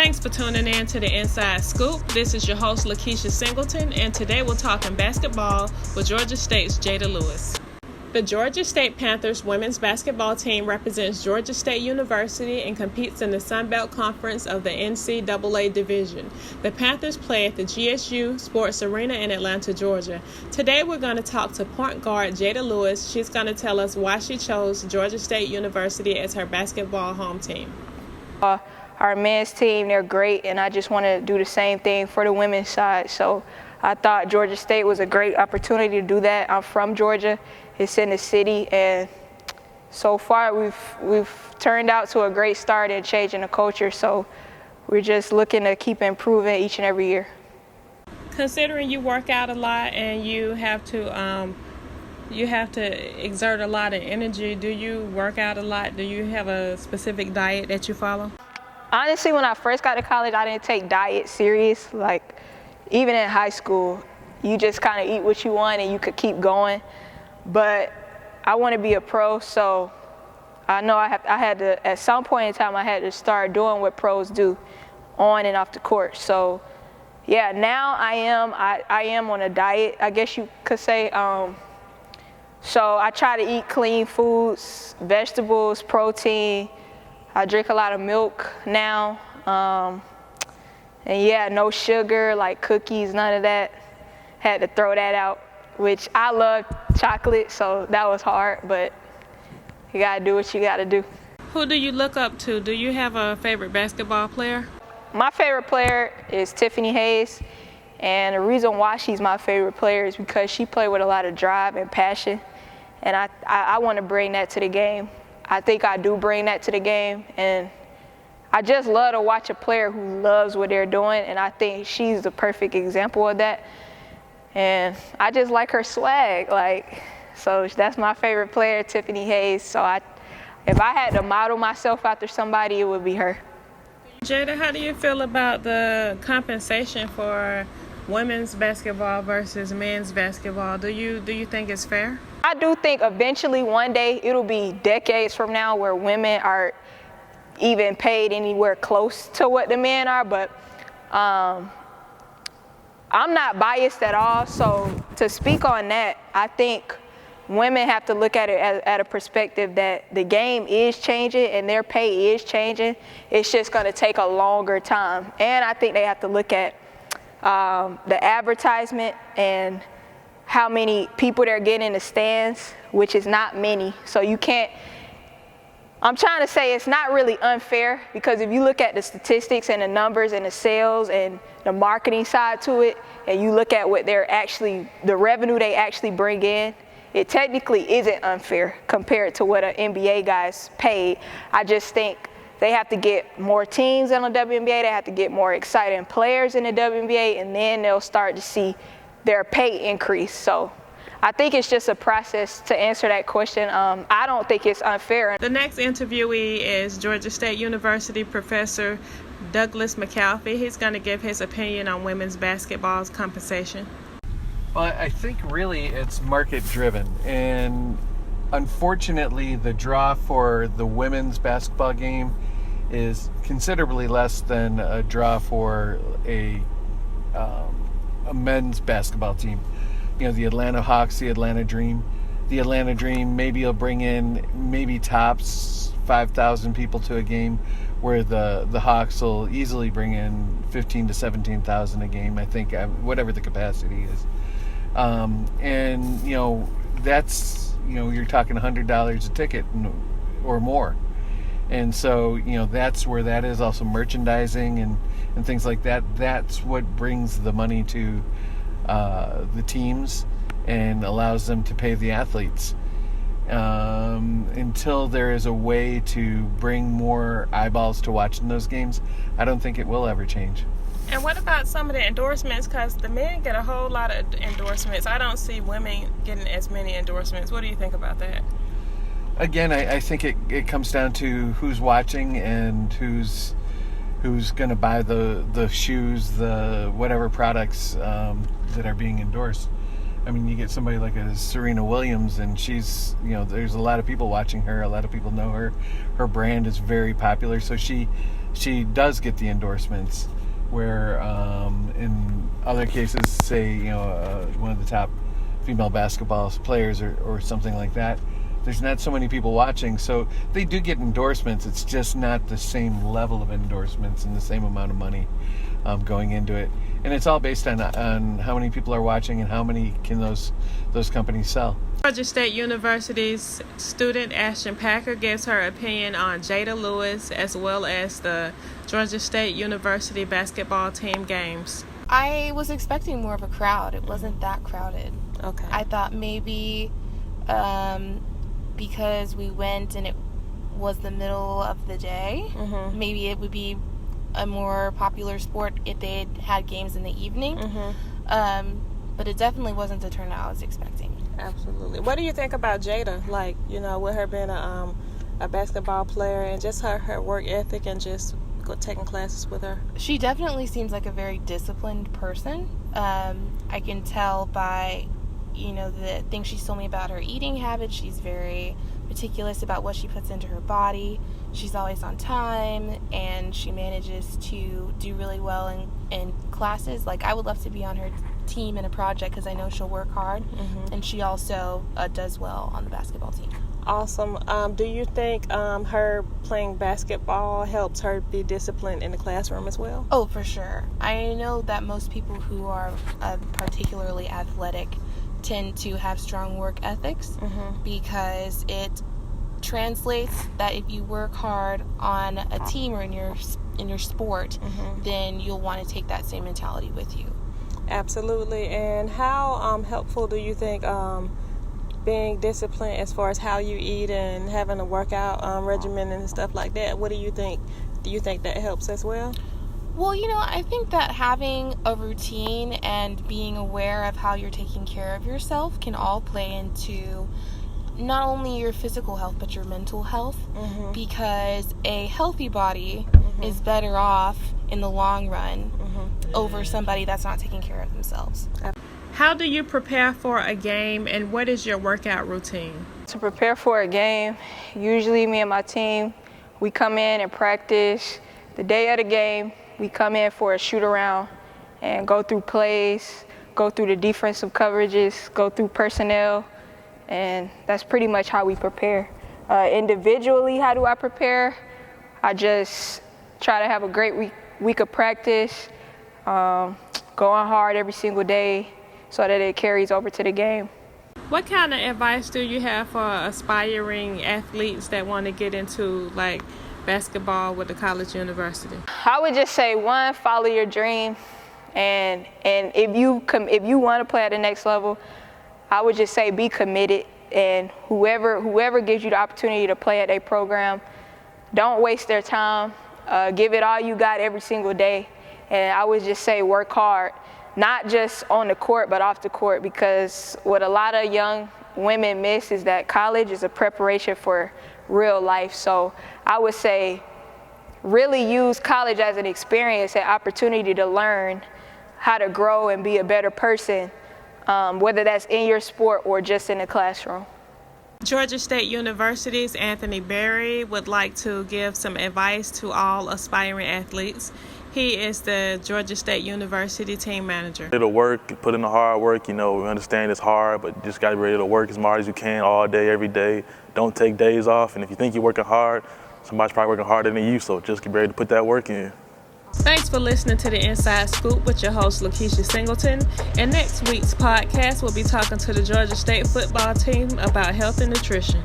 Thanks for tuning in to the Inside Scoop. This is your host, Lakisha Singleton, and today we're talking basketball with Georgia State's Jada Lewis. The Georgia State Panthers women's basketball team represents Georgia State University and competes in the Sun Belt Conference of the NCAA Division. The Panthers play at the GSU Sports Arena in Atlanta, Georgia. Today we're going to talk to point guard Jada Lewis. She's going to tell us why she chose Georgia State University as her basketball home team. Our men's team, they're great, and I just want to do the same thing for the women's side. So I thought Georgia State was a great opportunity to do that. I'm from Georgia. It's in the city, and so far we've turned out to a great start in changing the culture. So we're just looking to keep improving each and every year. Considering you work out a lot and you have to exert a lot of energy, do you work out a lot? Do you have a specific diet that you follow? Honestly, when I first got to college, I didn't take diet serious. Like, even in high school, you just kind of eat what you want and you could keep going. But I want to be a pro, so I know I had to, at some point in time, I had to start doing what pros do on and off the court. So, yeah, now I am on a diet, I guess you could say. So I try to eat clean foods, vegetables, protein. I drink a lot of milk now. And yeah, no sugar, like cookies, none of that. Had to throw that out, which I love chocolate, so that was hard, but you gotta do what you gotta do. Who do you look up to? Do you have a favorite basketball player? My favorite player is Tiffany Hayes, and the reason why she's my favorite player is because she played with a lot of drive and passion, and I want to bring that to the game. I think I do bring that to the game, and I just love to watch a player who loves what they're doing, and I think she's the perfect example of that. And I just like her swag, so that's my favorite player, Tiffany Hayes. So if I had to model myself after somebody, it would be her. Jada, how do you feel about the compensation for women's basketball versus men's basketball? Do you think it's fair? I do think eventually one day it'll be decades from now where women are even paid anywhere close to what the men are, but I'm not biased at all. So to speak on that, I think women have to look at it at a perspective that the game is changing and their pay is changing. It's just going to take a longer time. And I think they have to look at the advertisement and how many people they're getting in the stands, which is not many. So you can't, I'm trying to say it's not really unfair, because if you look at the statistics and the numbers and the sales and the marketing side to it, and you look at what the revenue they actually bring in, it technically isn't unfair compared to what an NBA guy's paid. I just think they have to get more teams in the WNBA, they have to get more exciting players in the WNBA, and then they'll start to see their pay increase. So I think it's just a process to answer that question. I don't think it's unfair. The next interviewee is Georgia State University professor Douglas McAlfee. He's going to give his opinion on women's basketball's compensation. Well, I think really it's market driven, and unfortunately the draw for the women's basketball game is considerably less than a draw for a men's basketball team. You know, the Atlanta Hawks, the Atlanta Dream. The Atlanta Dream maybe will bring in maybe tops 5,000 people to a game, where the Hawks will easily bring in 15 to 17,000 a game, I think, whatever the capacity is. And, you know, that's, you know, you're talking $100 a ticket or more. And so, you know, that's where that is. Also merchandising and things like that. That's what brings the money to the teams and allows them to pay the athletes. Until there is a way to bring more eyeballs to watching those games, I don't think it will ever change. And what about some of the endorsements? Because the men get a whole lot of endorsements. I don't see women getting as many endorsements. What do you think about that? Again, I think it comes down to who's watching and who's going to buy the shoes, the whatever products that are being endorsed. I mean, you get somebody like a Serena Williams, and she's, you know, there's a lot of people watching her. A lot of people know her. Her brand is very popular, so she she does get the endorsements. Where in other cases, say one of the top female basketball players or something like that, there's not so many people watching, so they do get endorsements. It's just not the same level of endorsements and the same amount of money going into it. And it's all based on how many people are watching and how many can those companies sell. Georgia State University's student Ashton Packer gives her opinion on Jada Lewis as well as the Georgia State University basketball team games. I was expecting more of a crowd. It wasn't that crowded. Okay. I thought maybe because we went and it was the middle of the day, maybe it would be a more popular sport if they had games in the evening. But it definitely wasn't the turnout I was expecting. Absolutely. What do you think about Jada? Like, with her being a basketball player and just her work ethic and just taking classes with her? She definitely seems like a very disciplined person. I can tell by, the things she's told me about her eating habits. She's very meticulous about what she puts into her body. She's always on time, and she manages to do really well in classes. Like, I would love to be on her team in a project because I know she'll work hard, and she also does well on the basketball team. Awesome. Do you think her playing basketball helps her be disciplined in the classroom as well? Oh, for sure. I know that most people who are particularly athletic tend to have strong work ethics because it translates that if you work hard on a team or in your sport, then you'll want to take that same mentality with you. Absolutely. And how helpful do you think being disciplined as far as how you eat and having a workout regimen and stuff like that, what do you think? Do you think that helps as well? Well, I think that having a routine and being aware of how you're taking care of yourself can all play into not only your physical health but your mental health, because a healthy body is better off in the long run over somebody that's not taking care of themselves. How do you prepare for a game, and what is your workout routine? To prepare for a game, usually me and my team, we come in and practice. The day of the game, we come in for a shoot-around and go through plays, go through the defensive coverages, go through personnel, and that's pretty much how we prepare. Individually, how do I prepare? I just try to have a great week of practice, going hard every single day so that it carries over to the game. What kind of advice do you have for aspiring athletes that want to get into basketball with the college university? I would just say, one, follow your dream, and if you want to play at the next level, I would just say be committed, and whoever gives you the opportunity to play at a program, don't waste their time. Give it all you got every single day, and I would just say work hard, not just on the court but off the court, because what a lot of young women miss is that college is a preparation for real life. So I would say really use college as an experience, an opportunity to learn how to grow and be a better person, whether that's in your sport or just in the classroom. Georgia State University's Anthony Berry would like to give some advice to all aspiring athletes. He is the Georgia State University team manager. It'll work, put in the hard work, we understand it's hard, but you just got to be ready to work as hard as you can all day, every day. Don't take days off, and if you think you're working hard, somebody's probably working harder than you, so just get ready to put that work in. Thanks for listening to The Inside Scoop with your host, Lakisha Singleton. And next week's podcast, we'll be talking to the Georgia State football team about health and nutrition.